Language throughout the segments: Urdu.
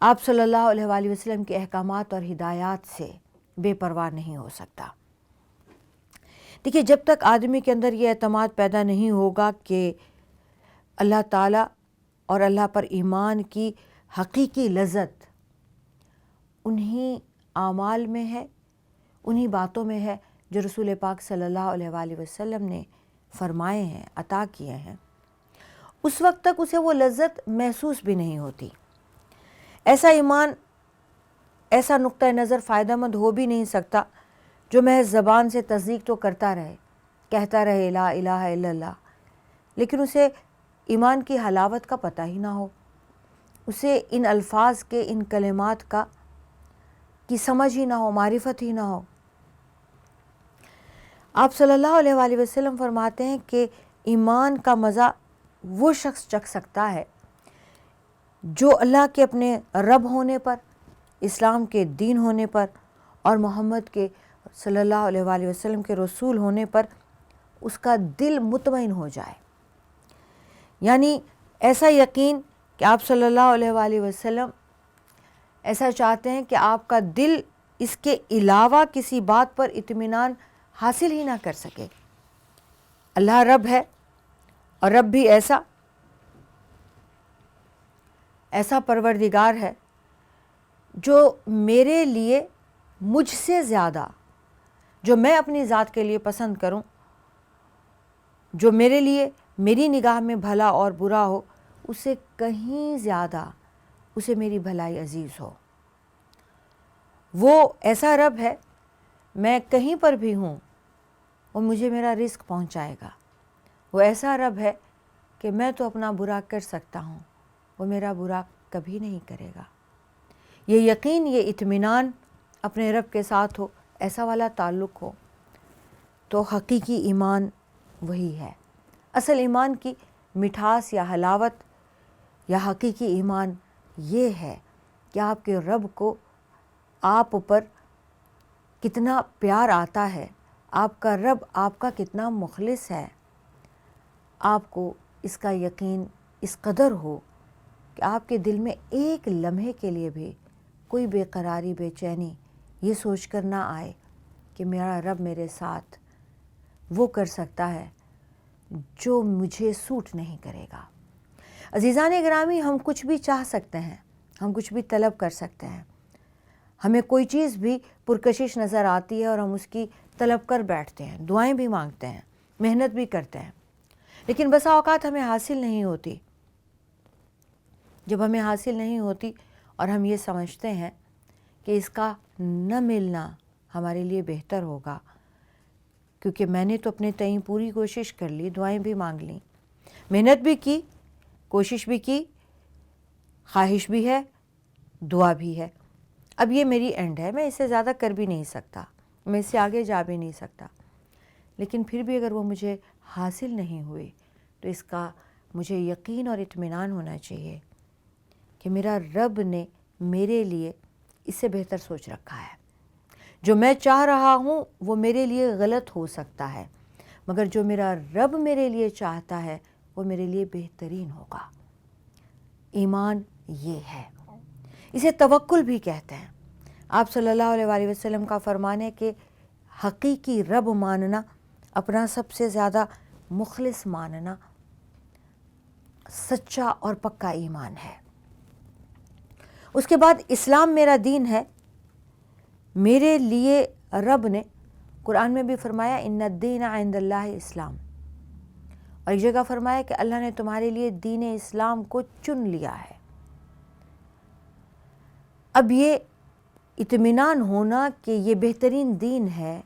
آپ صلی اللہ علیہ وآلہ وسلم کے احکامات اور ہدایات سے بے پرواہ نہیں ہو سکتا۔ دیکھیے، جب تک آدمی کے اندر یہ اعتماد پیدا نہیں ہوگا کہ اللہ تعالیٰ اور اللہ پر ایمان کی حقیقی لذت انہی اعمال میں ہے، انہی باتوں میں ہے جو رسول پاک صلی اللہ علیہ وآلہ وسلم نے فرمائے ہیں، عطا کیے ہیں، اس وقت تک اسے وہ لذت محسوس بھی نہیں ہوتی۔ ایسا ایمان، ایسا نقطہ نظر فائدہ مند ہو بھی نہیں سکتا جو محض زبان سے تصدیق تو کرتا رہے، کہتا رہے لا الہ الا اللہ، لیکن اسے ایمان کی حلاوت کا پتہ ہی نہ ہو، اسے ان الفاظ کے، ان کلمات کی سمجھ ہی نہ ہو، معرفت ہی نہ ہو۔ آپ صلی اللہ علیہ وآلہ وسلم فرماتے ہیں کہ ایمان کا مزہ وہ شخص چکھ سکتا ہے جو اللہ کے اپنے رب ہونے پر، اسلام کے دین ہونے پر اور محمد کے صلی اللہ علیہ وآلہ وسلم کے رسول ہونے پر اس کا دل مطمئن ہو جائے۔ یعنی ایسا یقین کہ آپ صلی اللہ علیہ وآلہ وسلم ایسا چاہتے ہیں کہ آپ کا دل اس کے علاوہ کسی بات پر اطمینان حاصل ہی نہ کر سکے۔ اللہ رب ہے، اور رب بھی ایسا پروردگار ہے جو میرے لیے، مجھ سے زیادہ، جو میں اپنی ذات کے لیے پسند کروں، جو میرے لیے میری نگاہ میں بھلا اور برا ہو، اسے کہیں زیادہ اسے میری بھلائی عزیز ہو۔ وہ ایسا رب ہے، میں کہیں پر بھی ہوں وہ مجھے میرا رزق پہنچائے گا۔ وہ ایسا رب ہے کہ میں تو اپنا برا کر سکتا ہوں، وہ میرا برا کبھی نہیں کرے گا۔ یہ یقین، یہ اطمینان اپنے رب کے ساتھ ہو، ایسا والا تعلق ہو، تو حقیقی ایمان وہی ہے۔ اصل ایمان کی مٹھاس یا حلاوت یا حقیقی ایمان یہ ہے کہ آپ کے رب کو آپ پر کتنا پیار آتا ہے، آپ کا رب آپ کا کتنا مخلص ہے، آپ کو اس کا یقین اس قدر ہو کہ آپ کے دل میں ایک لمحے کے لیے بھی کوئی بے قراری، بے چینی یہ سوچ کر نہ آئے کہ میرا رب میرے ساتھ وہ کر سکتا ہے جو مجھے سوٹ نہیں کرے گا۔ عزیزان گرامی، ہم کچھ بھی چاہ سکتے ہیں، ہم کچھ بھی طلب کر سکتے ہیں، ہمیں کوئی چیز بھی پرکشش نظر آتی ہے اور ہم اس کی طلب کر بیٹھتے ہیں، دعائیں بھی مانگتے ہیں، محنت بھی کرتے ہیں، لیکن بسا اوقات ہمیں حاصل نہیں ہوتی۔ جب ہمیں حاصل نہیں ہوتی اور ہم یہ سمجھتے ہیں کہ اس کا نہ ملنا ہمارے لیے بہتر ہوگا، کیونکہ میں نے تو اپنے تئیں پوری کوشش کر لی، دعائیں بھی مانگ لیں، محنت بھی کی، کوشش بھی کی، خواہش بھی ہے، دعا بھی ہے، اب یہ میری اینڈ ہے، میں اس سے زیادہ کر بھی نہیں سکتا، میں اس سے آگے جا بھی نہیں سکتا، لیکن پھر بھی اگر وہ مجھے حاصل نہیں ہوئی تو اس کا مجھے یقین اور اطمینان ہونا چاہیے کہ میرا رب نے میرے لیے اس سے بہتر سوچ رکھا ہے۔ جو میں چاہ رہا ہوں وہ میرے لیے غلط ہو سکتا ہے، مگر جو میرا رب میرے لیے چاہتا ہے وہ میرے لیے بہترین ہوگا۔ ایمان یہ ہے، اسے توکل بھی کہتے ہیں۔ آپ صلی اللہ علیہ وآلہ وسلم کا فرمان ہے کہ حقیقی رب ماننا، اپنا سب سے زیادہ مخلص ماننا سچا اور پکا ایمان ہے۔ اس کے بعد اسلام میرا دین ہے۔ میرے لیے رب نے قرآن میں بھی فرمایا ان الدین عند اللہ اسلام، اور ایک جگہ فرمایا کہ اللہ نے تمہارے لیے دین اسلام کو چن لیا ہے۔ اب یہ اطمینان ہونا کہ یہ بہترین دین ہے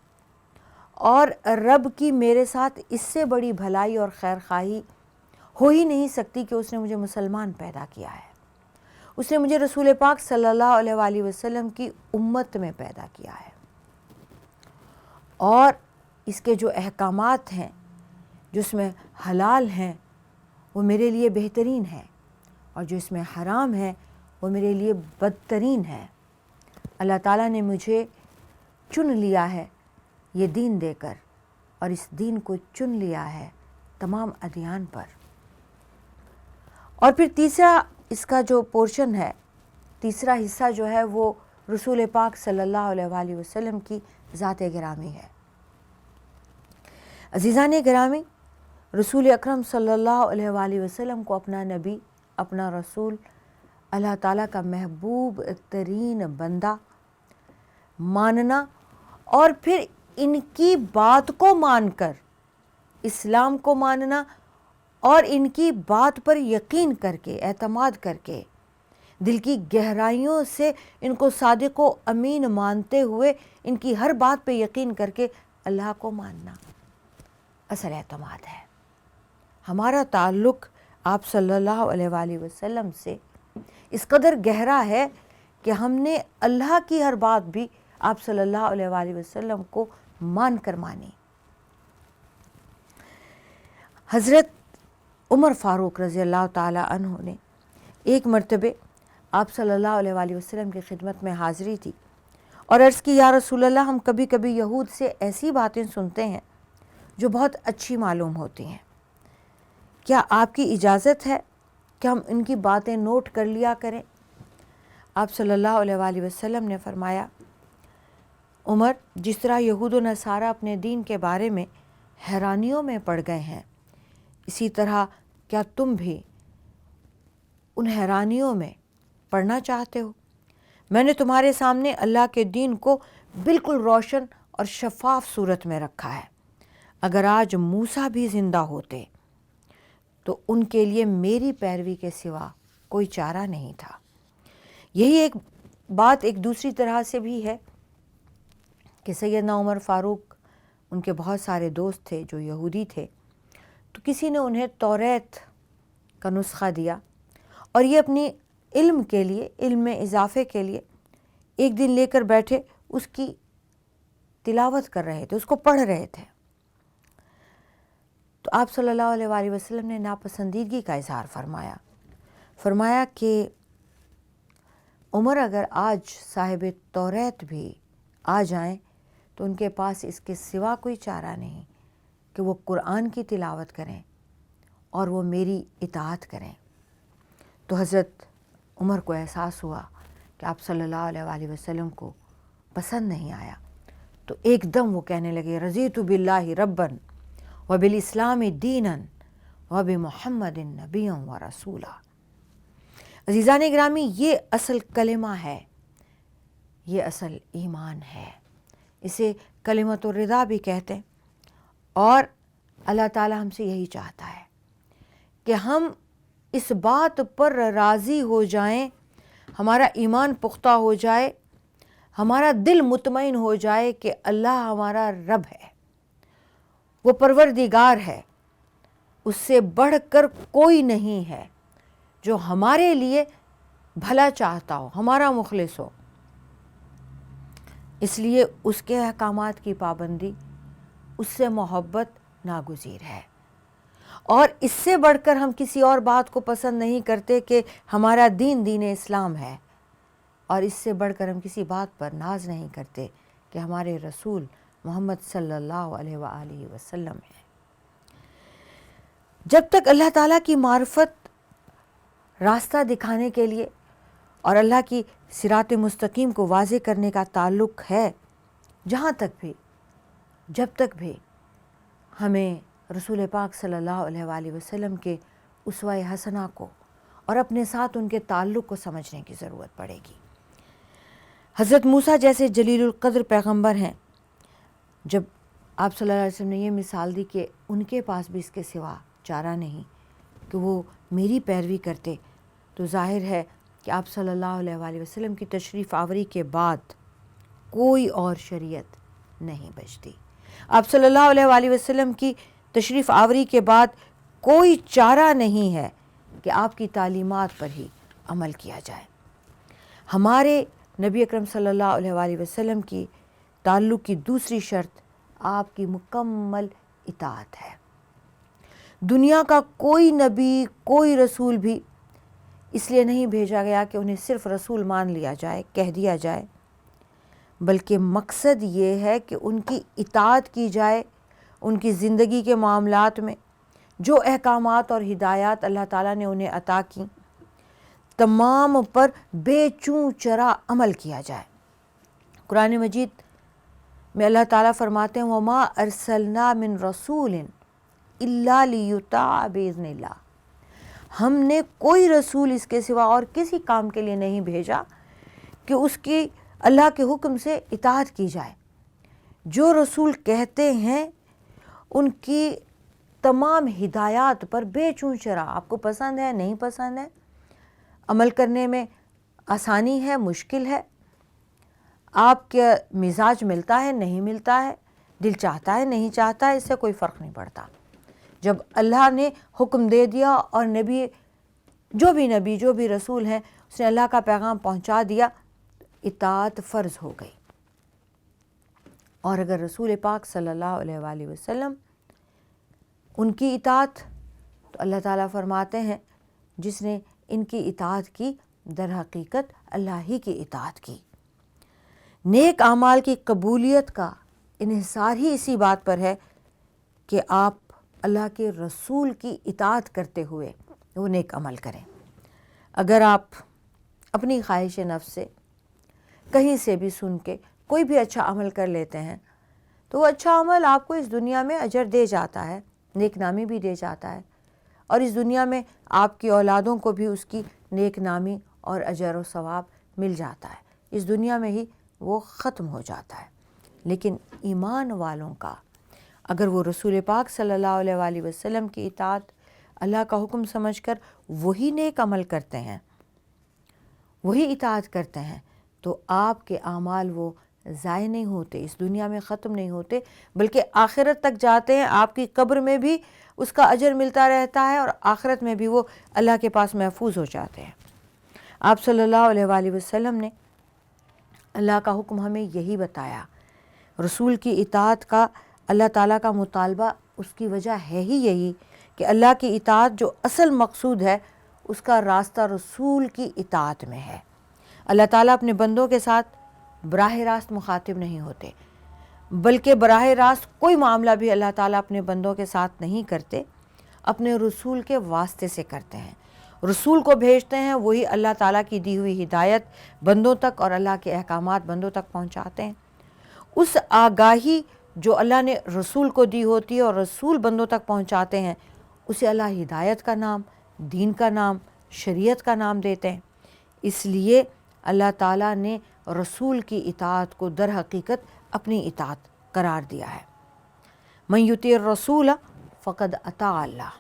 اور رب کی میرے ساتھ اس سے بڑی بھلائی اور خیر خواہی ہو ہی نہیں سکتی کہ اس نے مجھے مسلمان پیدا کیا ہے، اس نے مجھے رسول پاک صلی اللہ علیہ وآلہ وسلم کی امت میں پیدا کیا ہے، اور اس کے جو احکامات ہیں، جو اس میں حلال ہیں، وہ میرے لیے بہترین ہیں، اور جو اس میں حرام ہے وہ میرے لیے بدترین ہے۔ اللہ تعالیٰ نے مجھے چن لیا ہے یہ دین دے کر، اور اس دین کو چن لیا ہے تمام ادیان پر۔ اور پھر تیسرا اس کا جو پورشن ہے تیسرا حصہ جو ہے وہ رسول پاک صلی اللہ علیہ وآلہ وسلم کی ذات گرامی ہے۔ عزیزان گرامی، رسول اکرم صلی اللہ علیہ وآلہ وسلم کو اپنا نبی، اپنا رسول، اللہ تعالیٰ کا محبوب ترین بندہ ماننا اور پھر ان کی بات کو مان کر اسلام کو ماننا اور ان کی بات پر یقین کر کے، اعتماد کر کے، دل کی گہرائیوں سے ان کو صادق و امین مانتے ہوئے ان کی ہر بات پہ یقین کر کے اللہ کو ماننا اصل اعتماد ہے۔ ہمارا تعلق آپ صلی اللہ علیہ وآلہ وسلم سے اس قدر گہرا ہے کہ ہم نے اللہ کی ہر بات بھی آپ صلی اللہ علیہ وآلہ وسلم کو مان کر مانی۔ حضرت عمر فاروق رضی اللہ تعالی عنہ نے ایک مرتبہ آپ صلی اللہ علیہ وآلہ وسلم کی خدمت میں حاضری تھی اور عرض کی، یا رسول اللہ، ہم کبھی کبھی یہود سے ایسی باتیں سنتے ہیں جو بہت اچھی معلوم ہوتی ہیں، کیا آپ کی اجازت ہے کہ ہم ان کی باتیں نوٹ کر لیا کریں؟ آپ صلی اللہ علیہ وآلہ وسلم نے فرمایا، عمر، جس طرح یہود و نصارہ اپنے دین کے بارے میں حیرانیوں میں پڑ گئے ہیں، اسی طرح کیا تم بھی ان حیرانیوں میں پڑھنا چاہتے ہو؟ میں نے تمہارے سامنے اللہ کے دین کو بالکل روشن اور شفاف صورت میں رکھا ہے۔ اگر آج موسیٰ بھی زندہ ہوتے تو ان کے لیے میری پیروی کے سوا کوئی چارہ نہیں تھا۔ یہی ایک بات ایک دوسری طرح سے بھی ہے کہ سیدنا عمر فاروق، ان کے بہت سارے دوست تھے جو یہودی تھے، تو کسی نے انہیں توریت کا نسخہ دیا اور یہ اپنی علم کے لیے، علم میں اضافے کے لیے ایک دن لے کر بیٹھے، اس کی تلاوت کر رہے تھے، اس کو پڑھ رہے تھے۔ تو آپ صلی اللہ علیہ وآلہ وسلم نے ناپسندیدگی کا اظہار فرمایا کہ عمر، اگر آج صاحب توریت بھی آ جائیں تو ان کے پاس اس کے سوا کوئی چارہ نہیں کہ وہ قرآن کی تلاوت کریں اور وہ میری اطاعت کریں۔ تو حضرت عمر کو احساس ہوا کہ آپ صلی اللہ علیہ وآلہ وسلم کو پسند نہیں آیا، تو ایک دم وہ کہنے لگے، رضیت باللہ ربا وبالاسلام دینا وبمحمد نبیا ورسولا۔ عزیزان گرامی، یہ اصل کلمہ ہے، یہ اصل ایمان ہے، اسے کلمۃ الرضا بھی کہتے ہیں، اور اللہ تعالی ہم سے یہی چاہتا ہے کہ ہم اس بات پر راضی ہو جائیں، ہمارا ایمان پختہ ہو جائے، ہمارا دل مطمئن ہو جائے کہ اللہ ہمارا رب ہے، وہ پروردگار ہے، اس سے بڑھ کر کوئی نہیں ہے جو ہمارے لیے بھلا چاہتا ہو، ہمارا مخلص ہو۔ اس لیے اس کے احکامات کی پابندی، اس سے محبت ناگزیر ہے، اور اس سے بڑھ کر ہم کسی اور بات کو پسند نہیں کرتے کہ ہمارا دین دین اسلام ہے، اور اس سے بڑھ کر ہم کسی بات پر ناز نہیں کرتے کہ ہمارے رسول محمد صلی اللہ علیہ وآلہ وسلم ہے۔ جب تک اللہ تعالیٰ کی معرفت راستہ دکھانے کے لیے اور اللہ کی صراط مستقیم کو واضح کرنے کا تعلق ہے، جب تک بھی ہمیں رسول پاک صلی اللہ علیہ وآلہ وسلم کے اسوہ حسنہ کو اور اپنے ساتھ ان کے تعلق کو سمجھنے کی ضرورت پڑے گی۔ حضرت موسیٰ جیسے جلیل القدر پیغمبر ہیں، جب آپ صلی اللہ علیہ وسلم نے یہ مثال دی کہ ان کے پاس بھی اس کے سوا چارہ نہیں کہ وہ میری پیروی کرتے، تو ظاہر ہے کہ آپ صلی اللہ علیہ وآلہ وسلم کی تشریف آوری کے بعد کوئی اور شریعت نہیں بچتی۔ آپ صلی اللہ علیہ وآلہ وسلم کی تشریف آوری کے بعد کوئی چارہ نہیں ہے کہ آپ کی تعلیمات پر ہی عمل کیا جائے۔ ہمارے نبی اکرم صلی اللہ علیہ وآلہ وسلم کی تعلق کی دوسری شرط آپ کی مکمل اطاعت ہے۔ دنیا کا کوئی نبی، کوئی رسول بھی اس لیے نہیں بھیجا گیا کہ انہیں صرف رسول مان لیا جائے، کہہ دیا جائے، بلکہ مقصد یہ ہے کہ ان کی اطاعت کی جائے، ان کی زندگی کے معاملات میں جو احکامات اور ہدایات اللہ تعالیٰ نے انہیں عطا کیں، تمام پر بے چوں چرا عمل کیا جائے۔ قرآن مجید میں اللہ تعالیٰ فرماتے ہیں وَمَا أَرْسَلْنَا مِن رَسُولٍ إِلَّا لِيُطَاعَ بِإِذْنِ اللَّهِ، ہم نے کوئی رسول اس کے سوا اور کسی کام کے لیے نہیں بھیجا کہ اس کی اللہ کے حکم سے اطاعت کی جائے۔ جو رسول کہتے ہیں ان کی تمام ہدایات پر بے چوں چرا، آپ کو پسند ہے نہیں پسند ہے، عمل کرنے میں آسانی ہے مشکل ہے، آپ کا مزاج ملتا ہے نہیں ملتا ہے، دل چاہتا ہے نہیں چاہتا ہے، اس سے کوئی فرق نہیں پڑتا۔ جب اللہ نے حکم دے دیا اور نبی جو بھی رسول ہیں اس نے اللہ کا پیغام پہنچا دیا، اطاعت فرض ہو گئی۔ اور اگر رسول پاک صلی اللہ علیہ وآلہ وسلم ان کی اطاعت، تو اللہ تعالیٰ فرماتے ہیں جس نے ان کی اطاعت کی در حقیقت اللہ ہی کی اطاعت کی۔ نیک اعمال کی قبولیت کا انحصار ہی اسی بات پر ہے کہ آپ اللہ کے رسول کی اطاعت کرتے ہوئے وہ نیک عمل کریں۔ اگر آپ اپنی خواہش نفس سے کہیں سے بھی سن کے کوئی بھی اچھا عمل کر لیتے ہیں تو وہ اچھا عمل آپ کو اس دنیا میں اجر دے جاتا ہے، نیک نامی بھی دے جاتا ہے، اور اس دنیا میں آپ کی اولادوں کو بھی اس کی نیک نامی اور اجر و ثواب مل جاتا ہے، اس دنیا میں ہی وہ ختم ہو جاتا ہے۔ لیکن ایمان والوں کا اگر وہ رسول پاک صلی اللہ علیہ وآلہ وسلم کی اطاعت اللہ کا حکم سمجھ کر وہی نیک عمل کرتے ہیں، وہی اطاعت کرتے ہیں، تو آپ کے اعمال وہ ضائع نہیں ہوتے، اس دنیا میں ختم نہیں ہوتے، بلکہ آخرت تک جاتے ہیں، آپ کی قبر میں بھی اس کا اجر ملتا رہتا ہے اور آخرت میں بھی وہ اللہ کے پاس محفوظ ہو جاتے ہیں۔ آپ صلی اللہ علیہ وآلہ وسلم نے اللہ کا حکم ہمیں یہی بتایا۔ رسول کی اطاعت کا اللہ تعالیٰ کا مطالبہ اس کی وجہ ہے ہی یہی کہ اللہ کی اطاعت جو اصل مقصود ہے اس کا راستہ رسول کی اطاعت میں ہے۔ اللہ تعالیٰ اپنے بندوں کے ساتھ براہ راست مخاطب نہیں ہوتے، بلکہ براہ راست کوئی معاملہ بھی اللہ تعالیٰ اپنے بندوں کے ساتھ نہیں کرتے، اپنے رسول کے واسطے سے کرتے ہیں۔ رسول کو بھیجتے ہیں، وہی اللہ تعالیٰ کی دی ہوئی ہدایت بندوں تک اور اللہ کے احکامات بندوں تک پہنچاتے ہیں۔ اس آگاہی جو اللہ نے رسول کو دی ہوتی ہے اور رسول بندوں تک پہنچاتے ہیں، اسے اللہ ہدایت کا نام، دین کا نام، شریعت کا نام دیتے ہیں۔ اس لیے اللہ تعالیٰ نے رسول کی اطاعت کو در حقیقت اپنی اطاعت قرار دیا ہے۔ من یطیع الرسول فقد اطاع اللہ،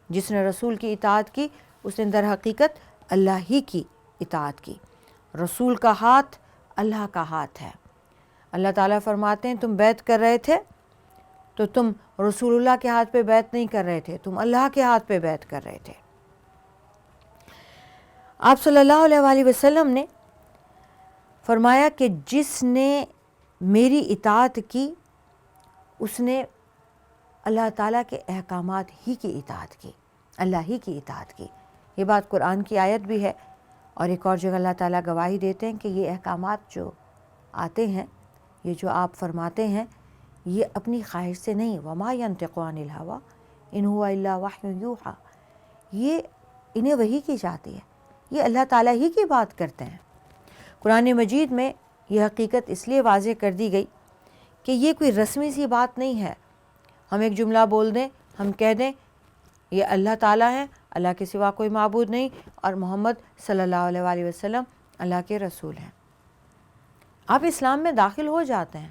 جس نے رسول کی اطاعت کی اس نے در حقیقت اللہ ہی کی اطاعت کی۔ رسول کا ہاتھ اللہ کا ہاتھ ہے۔ اللہ تعالیٰ فرماتے ہیں تم بیعت کر رہے تھے تو تم رسول اللہ کے ہاتھ پہ بیعت نہیں کر رہے تھے، تم اللہ کے ہاتھ پہ بیعت کر رہے تھے۔ آپ صلی اللہ علیہ وآلہ وسلم نے فرمایا کہ جس نے میری اطاعت کی اس نے اللہ تعالیٰ کے احکامات ہی کی اطاعت کی، اللہ ہی کی اطاعت کی۔ یہ بات قرآن کی آیت بھی ہے، اور ایک اور جگہ اللہ تعالیٰ گواہی دیتے ہیں کہ یہ احکامات جو آتے ہیں، یہ جو آپ فرماتے ہیں، یہ اپنی خواہش سے نہیں، وما ینطق عن الہویٰ ان ہوا الا وحی یوحیٰ، یہ انہیں وحی کی جاتی ہے، یہ اللہ تعالیٰ ہی کی بات کرتے ہیں۔ قرآن مجید میں یہ حقیقت اس لیے واضح کر دی گئی کہ یہ کوئی رسمی سی بات نہیں ہے، ہم ایک جملہ بول دیں، ہم کہہ دیں یہ اللہ تعالیٰ ہیں، اللہ کے سوا کوئی معبود نہیں، اور محمد صلی اللہ علیہ وآلہ وسلم اللہ کے رسول ہیں۔ آپ اسلام میں داخل ہو جاتے ہیں،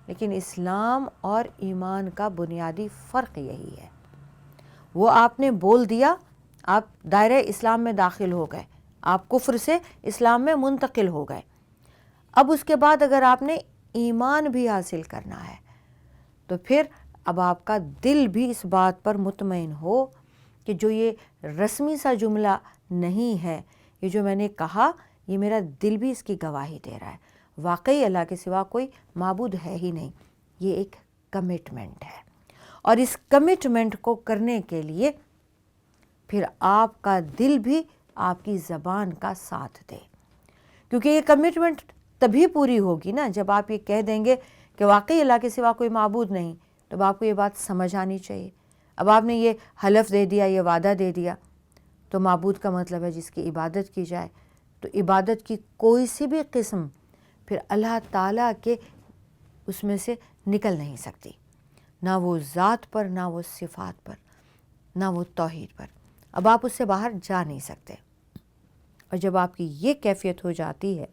لیکن اسلام اور ایمان کا بنیادی فرق یہی ہے، وہ آپ نے بول دیا، آپ دائرہ اسلام میں داخل ہو گئے، آپ کفر سے اسلام میں منتقل ہو گئے۔ اب اس کے بعد اگر آپ نے ایمان بھی حاصل کرنا ہے تو پھر اب آپ کا دل بھی اس بات پر مطمئن ہو کہ جو یہ رسمی سا جملہ نہیں ہے، یہ جو میں نے کہا، یہ میرا دل بھی اس کی گواہی دے رہا ہے، واقعی اللہ کے سوا کوئی معبود ہے ہی نہیں۔ یہ ایک کمٹمنٹ ہے، اور اس کمٹمنٹ کو کرنے کے لیے پھر آپ کا دل بھی آپ کی زبان کا ساتھ دے، کیونکہ یہ کمٹمنٹ تبھی پوری ہوگی نا جب آپ یہ کہہ دیں گے کہ واقعی اللہ کے سوا کوئی معبود نہیں، تب آپ کو یہ بات سمجھ آنی چاہیے۔ اب آپ نے یہ حلف دے دیا، یہ وعدہ دے دیا، تو معبود کا مطلب ہے جس کی عبادت کی جائے، تو عبادت کی کوئی سی بھی قسم پھر اللہ تعالیٰ کے اس میں سے نکل نہیں سکتی، نہ وہ ذات پر، نہ وہ صفات پر، نہ وہ توحید پر، اب آپ اس سے باہر جا نہیں سکتے۔ اور جب آپ کی یہ کیفیت ہو جاتی ہے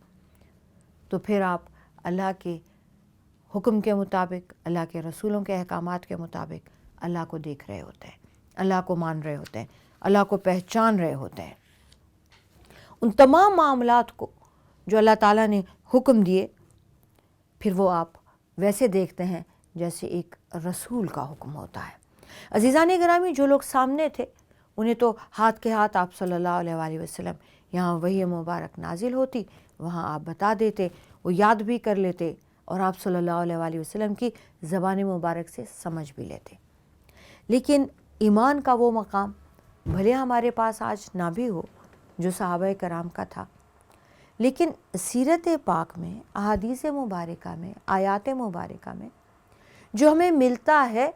تو پھر آپ اللہ کے حکم کے مطابق، اللہ کے رسولوں کے احکامات کے مطابق اللہ کو دیکھ رہے ہوتے ہیں، اللہ کو مان رہے ہوتے ہیں، اللہ کو پہچان رہے ہوتے ہیں۔ ان تمام معاملات کو جو اللہ تعالیٰ نے حکم دیے، پھر وہ آپ ویسے دیکھتے ہیں جیسے ایک رسول کا حکم ہوتا ہے۔ عزیزان گرامی، جو لوگ سامنے تھے انہیں تو ہاتھ کے ہاتھ آپ صلی اللہ علیہ وآلہ وسلم، یہاں وحی مبارک نازل ہوتی، وہاں آپ بتا دیتے، وہ یاد بھی کر لیتے اور آپ صلی اللہ علیہ وآلہ وسلم کی زبان مبارک سے سمجھ بھی لیتے۔ لیکن ایمان کا وہ مقام بھلے ہمارے پاس آج نہ بھی ہو جو صحابہ کرام کا تھا، لیکن سیرت پاک میں، احادیث مبارکہ میں، آیات مبارکہ میں جو ہمیں ملتا ہے،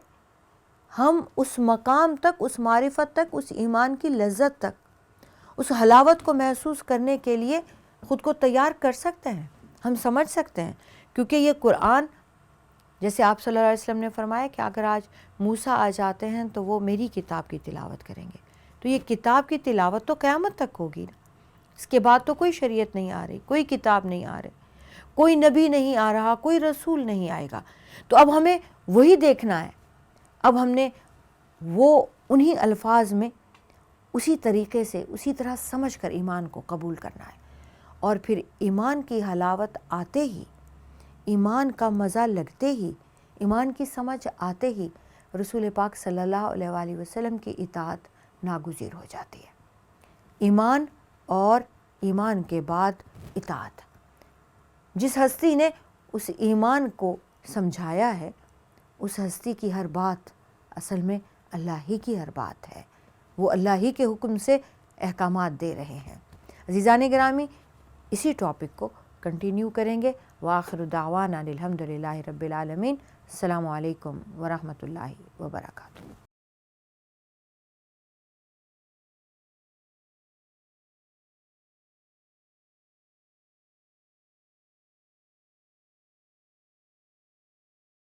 ہم اس مقام تک، اس معرفت تک، اس ایمان کی لذت تک، اس حلاوت کو محسوس کرنے کے لیے خود کو تیار کر سکتے ہیں، ہم سمجھ سکتے ہیں، کیونکہ یہ قرآن، جیسے آپ صلی اللہ علیہ وسلم نے فرمایا کہ اگر آج موسیٰ آ جاتے ہیں تو وہ میری کتاب کی تلاوت کریں گے، تو یہ کتاب کی تلاوت تو قیامت تک ہوگی نا، اس کے بعد تو کوئی شریعت نہیں آ رہی، کوئی کتاب نہیں آ رہی، کوئی نبی نہیں آ رہا، کوئی رسول نہیں آئے گا، تو اب ہمیں وہی دیکھنا ہے، اب ہم نے وہ انہی الفاظ میں اسی طریقے سے، اسی طرح سمجھ کر ایمان کو قبول کرنا ہے، اور پھر ایمان کی حلاوت آتے ہی، ایمان کا مزہ لگتے ہی، ایمان کی سمجھ آتے ہی رسول پاک صلی اللہ علیہ وآلہ وسلم کی اطاعت ناگزیر ہو جاتی ہے۔ ایمان اور ایمان کے بعد اطاعت۔ جس ہستی نے اس ایمان کو سمجھایا ہے، اس ہستی کی ہر بات اصل میں اللہ ہی کی ہر بات ہے، وہ اللہ ہی کے حکم سے احکامات دے رہے ہیں۔ عزیزان گرامی، اسی ٹاپک کو کنٹینیو کریں گے۔ وآخر دعوانا الحمدللہ رب العالمین۔ السلام علیکم ورحمۃ اللہ وبرکاتہ۔